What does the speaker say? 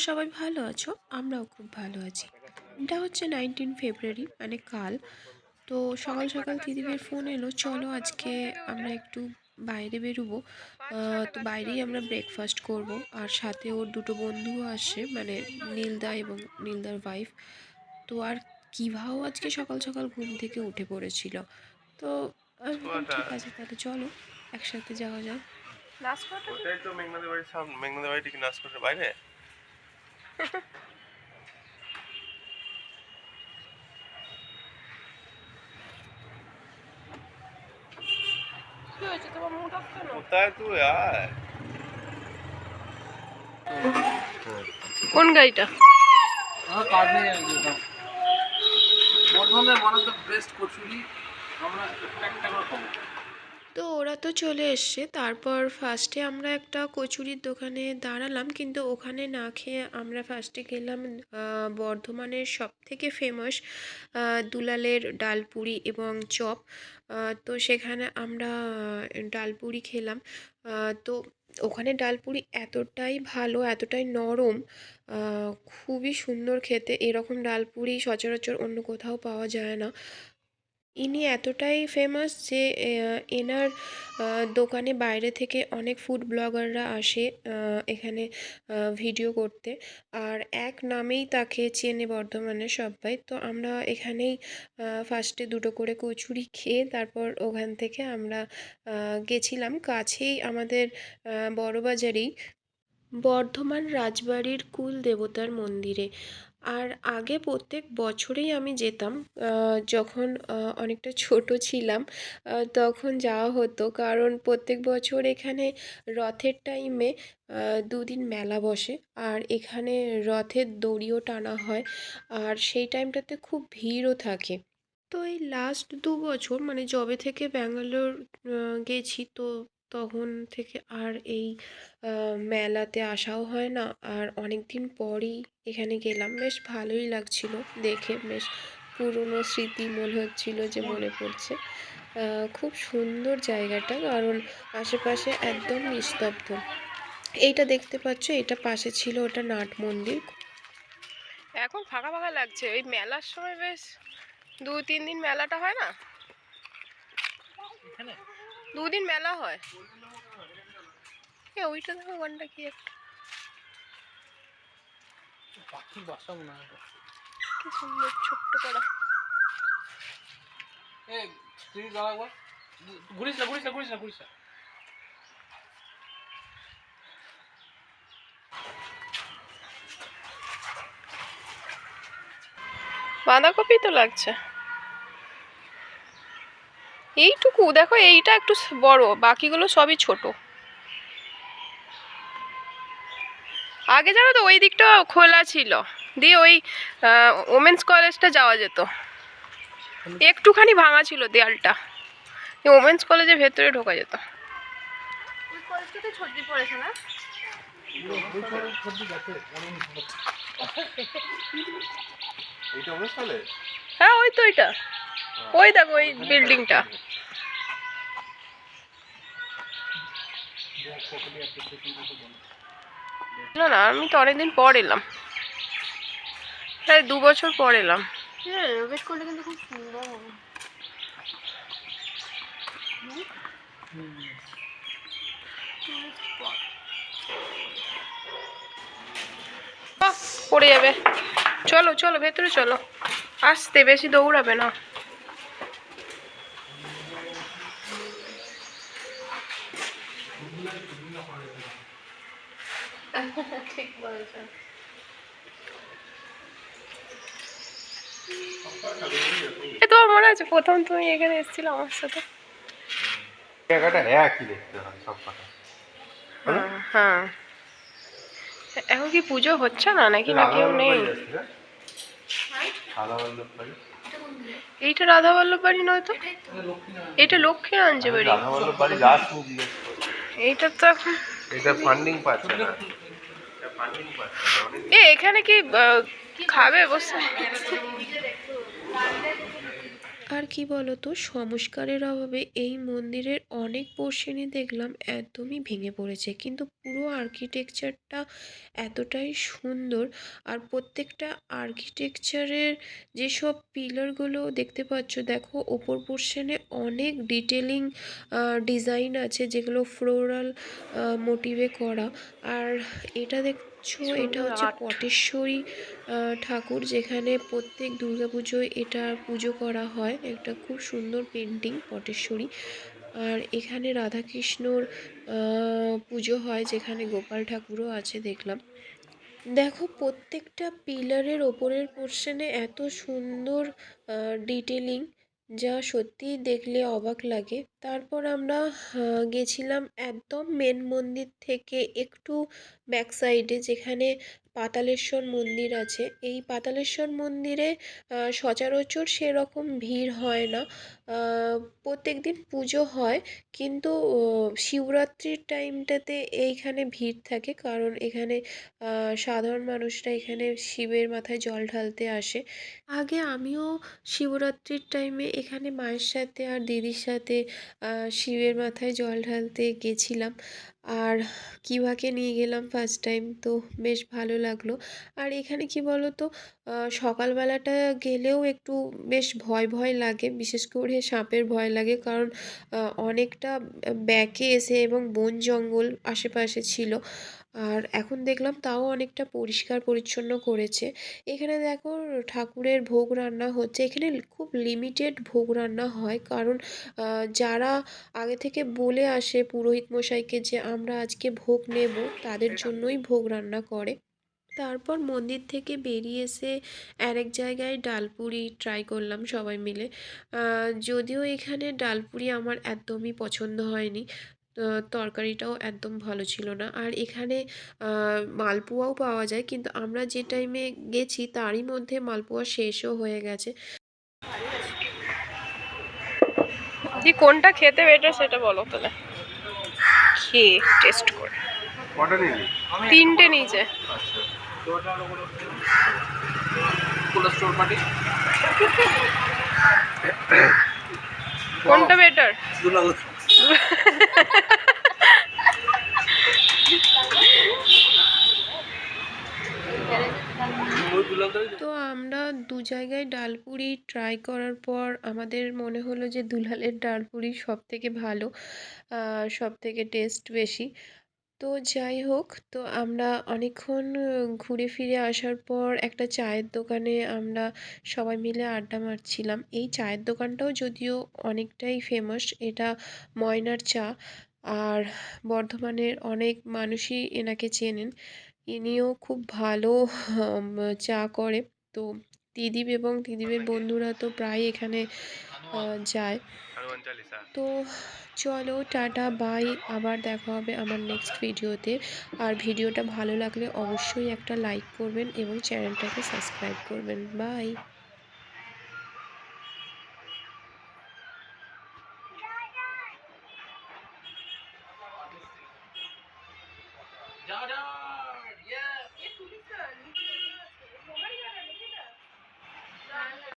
সবাই ভালো আছো? আমরাও খুব ভালো আছি। এটা হচ্ছে 19 ফেব্রুয়ারি মানে কাল। তো সকাল সকাল দিদিদের ফোন এলো, চলো আজকে আমরা একটু বাইরে বেরোবো। তো বাইরেই আমরা ব্রেকফাস্ট করব, আর সাথে ওর দুটো বন্ধুও আসছে, মানে নীলদা এবং নীলদার ওয়াইফ। তো আর কিভাও আজকে সকাল সকাল ঘুম থেকে উঠে পড়েছিল। তো আমি বললাম ঠিক আছে, তাহলে চলো একসাথে যাওয়া যাক। ওটাই তো মেঘনাদের বাড়ির সামনে। মেঘনাদের বাড়িটা কি নাসকোটের বাইরে? কোথায় তুই? আয়। কোন গাড়িটা? বর্ধমানের one of the best kachori আমরা একটা করে খাবো। তো ওরা তো চলে এসছে, তারপর ফার্স্টে আমরা একটা কচুরির দোকানে দাঁড়ালাম, কিন্তু ওখানে না খেয়ে আমরা ফার্স্টে গেলাম বর্ধমানের সব থেকে ফেমাস দুলালের ডালপুরি এবং চপ। তো সেখানে আমরা ডালপুরি খেলাম। তো ওখানে ডালপুরি এতটাই ভালো, এতটাই নরম, খুবই সুন্দর খেতে। এরকম ডালপুরি সচরাচর অন্য কোথাও পাওয়া যায় না। ইনি এতটাই ফেমাস যে এনার দোকানে বাইরে থেকে অনেক ফুড ব্লগাররা আসে এখানে ভিডিও করতে, আর এক নামেই তাকে চেনে বর্ধমানে সবাই। তো আমরা এখানেই ফার্স্টে দুটো করে কচুরি খেয়ে তারপর ওখান থেকে আমরা গেছিলাম কাছেই আমাদের বড়বাজারেই বর্ধমান রাজবাড়ির কুল দেবতার মন্দিরে। আর আগে প্রত্যেক বছরেই আমি যেতাম, যখন অনেকটা ছোট ছিলাম তখন যাওয়া হতো, কারণ প্রত্যেক বছর এখানে রথের টাইমে 2 দিন মেলা বসে, আর এখানে রথের দড়িও টানা হয়, আর সেই টাইমটাতে খুব ভিড়ও থাকে। তো এই লাস্ট 2 বছর মানে যবে থেকে ব্যাঙ্গালোর গেছি, তো তখন থেকে আর এই মেলাতে আসাও হয় না। আর অনেক দিন পরই এখানে গেলাম, বেশ ভালোই লাগছিল দেখে, বেশ পুরনো স্মৃতি মনে হচ্ছিল যে মনে পড়ছে। খুব সুন্দর জায়গাটা, কারণ আশেপাশে একদম নিস্তব্ধ। এইটা দেখতে পাচ্ছ, এটা পাশে ছিল ওটা নাট মন্দির। এখন ফাঁকা ফাঁকা লাগছে, ওই মেলার সময় বেশ 2-3 দিন মেলাটা হয় না, 2 দিন মেলা হয়। ওইটা দেখো ওখানটা কি একটা পাখির বাসা মনে হয়। কি সুন্দর ছোট্ট পাড়া। এই তুই দাঁড়াবো, ঘুরিস না ঘুরিস না ঘুরিস না ঘুরিস না। বাঁধাকপি তো লাগছে এইটুকু, দেখো এইটা একটু বড়, বাকিগুলো সবই ছোট। আগে জানো তো ওই দিকটা খোলা ছিল, দিয়ে ওই ওমেন্স কলেজটা যাওয়া যেত, একটুখানি ভাঙা ছিল দেয়ালটা, ওমেন্স কলেজের ভেতরে ঢোকা যেত। ওই কলেজটাতে ছর্দি পড়েছে না? এইটা অনুষ্ঠানে? হ্যাঁ ওই তো ওইটা, ওই দেখো ওই বিল্ডিংটা। না না, আমি তো অনেকদিন পর এলাম, প্রায় 2 বছর পর এলাম। হ্যাঁ, রেনোভেট করলে কিন্তু খুব সুন্দর হবে। পড়ে যাবে, চলো চলো ভেতরে চলো, আসতে বেশি দৌড়াবে না। ঠিক বলেছো। তোমার মনে আছে প্রথম তুমি এখানে এসেছিলে আমার সাথে? জায়গাটা একই দেখতে হয় সব কটা। হ্যাঁ, এখন কি পুজো হচ্ছে না নাকি, না কেউ নেই? এইটা রাধা বল্লভ বাড়ি নয় তো, এটা লক্ষ্মীগঞ্জে বাড়ি। এইটা তো এখন এটা ফান্ডিং পাচ্ছে না। এখানে কি খাবে বসে? আর কি বলতো, সংস্কারের অভাবে এই মন্দিরের অনেক পোর্শনই দেখলাম একদমই ভেঙে পড়েছে, কিন্তু পুরো আর্কিটেকচারটা এতটাই সুন্দর। আর প্রত্যেকটা আর্কিটেকচারের যেসব পিলারগুলো দেখতে পাচ্ছ, দেখো ওপর পোর্শনে অনেক ডিটেলিং ডিজাইন আছে, যেগুলো ফ্লোরাল মোটিভে করা। আর এটা দেখছো, এটা সুন্দর হচ্ছে আর্ট। পটেশ্বরী ঠাকুর, যেখানে প্রত্যেক দুর্গাপুজোয় এটা পুজো করা হয়। একটা খুব সুন্দর পেন্টিং পটেশ্বরী। আর এখানে রাধাকৃষ্ণর পুজো হয়, যেখানে গোপাল ঠাকুরও আছে দেখলাম। দেখো প্রত্যেকটা পিলারের ওপরের পোর্শনে এত সুন্দর ডিটেলিং, যা সত্যিই দেখলে অবাক লাগে। তারপর আমরা গেছিলাম একদম মেন মন্দির থেকে একটু ব্যাক সাইডে, যেখানে পাতালেশ্বর মন্দির আছে। এই পাতালেশ্বর মন্দিরে সচরাচর সেরকম ভিড় হয় না। প্রত্যেক দিন পুজো হয়, কিন্তু শিবরাত্রির টাইমটাতে এইখানে ভিড় থাকে, কারণ এখানে সাধারণ মানুষরা এখানে শিবের মাথায় জল ঢালতে আসে। আগে আমিও শিবরাত্রির টাইমে এখানে মায়ের সাথে আর দিদির সাথে শিবের মাথায় জল ঢালতে গেছিলাম। আর কিবাকে নিয়ে গেলাম ফার্স্ট টাইম, তো বেশ ভালো লাগলো। আর এখানে কি বলো তো, সকালবেলাটা গেলেও একটু বেশ ভয় ভয় লাগে, বিশেষ করে সাপের ভয় লাগে, কারণ অনেকটা ব্যাকে এসে এবং বন জঙ্গল আশেপাশে ছিল। আর এখন দেখলাম তাও অনেকটা পরিষ্কার পরিচ্ছন্ন করেছে। এখানে দেখো ঠাকুরের ভোগ রান্না হচ্ছে। এখানে খুব লিমিটেড ভোগ রান্না হয়, কারণ যারা আগে থেকে বলে আসে পুরোহিত মশাইকে যে আমরা আজকে ভোগ নেব, তাদের জন্যই ভোগ রান্না করে। তারপর মন্দির থেকে বেরিয়ে এসে আরেক জায়গায় ডালপুরি ট্রাই করলাম সবাই মিলে। যদিও এখানে ডালপুরি আমার একদমই পছন্দ হয়নি, তরকারিটাও একদম ভালো ছিল না। আর এখানে মালপোয়াও পাওয়া যায়, কিন্তু আমরা যে টাইমে গেছি তারই মধ্যে মালপোয়া শেষও হয়ে গেছে। দি কোনটা খেতে বেটার সেটা বলো তাহলে, খেয়ে টেস্ট করে। কটা নিলি? তিনটে নিচে। আচ্ছা। Cholesterol party. কোনটা বেটার? দুলাল। ওই দুলালদারই তো। তো আমরা দু জায়গায় ডালপুরি ট্রাই করার পর আমাদের মনে হলো যে দুলালের ডালপুরি সব থেকে ভালো, সব থেকে টেস্ট বেশি। তো যাই হোক, তো আমরা অনেকক্ষণ ঘুরে ফিরে আসার পর একটা চায়ের দোকানে আমরা সবাই মিলে আড্ডা মারছিলাম। এই চায়ের দোকানটাও যদিও অনেকটাই ফেমাস, এটা ময়নার চা। আর বর্ধমানের অনেক মানুষই এনাকে চেনেন। ইনিও খুব ভালো উম, চা করে। তো দিদীপ এবং দিদীপের বন্ধুরা তো প্রায় এখানে যায়। হনুমান চালিসা। তো চলো, টাটা বাই, আবার দেখা হবে আমার নেক্সট ভিডিওতে। আর ভিডিওটা ভালো লাগলে অবশ্যই একটা লাইক করবেন এবং চ্যানেলটাকে সাবস্ক্রাইব করবেন। বাই। যা যা।